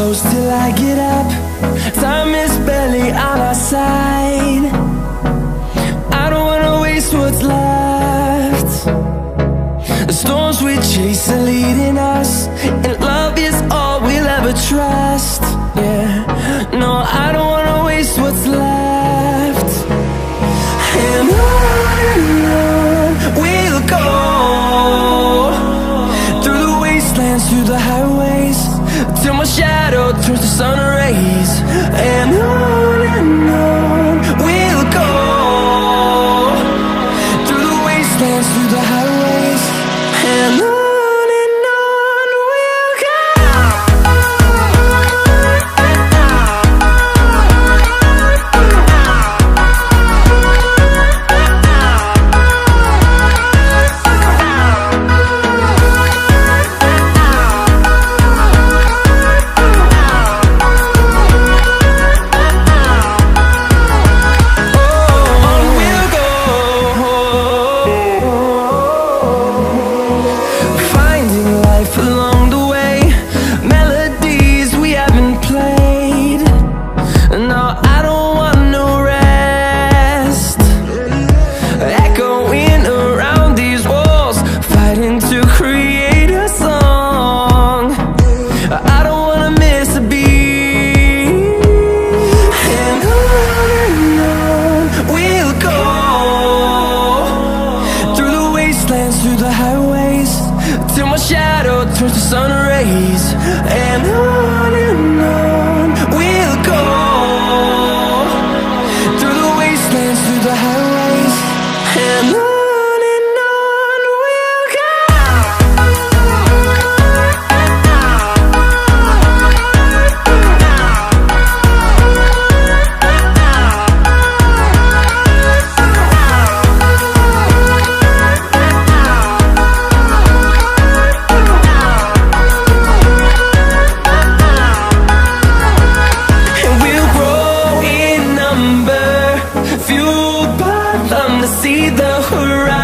close till I get up. Time is barely on our side. I don't wanna waste what's left. The storms we chase are leading us, and love is all we'll ever trust. Yeah, no, I don't wanna waste what's left. And on we'll go, through the wastelands, through the highways, till my shadow turns to sun rays. And on we'll go, through the wastelands, through the highways, and on. See the horizon.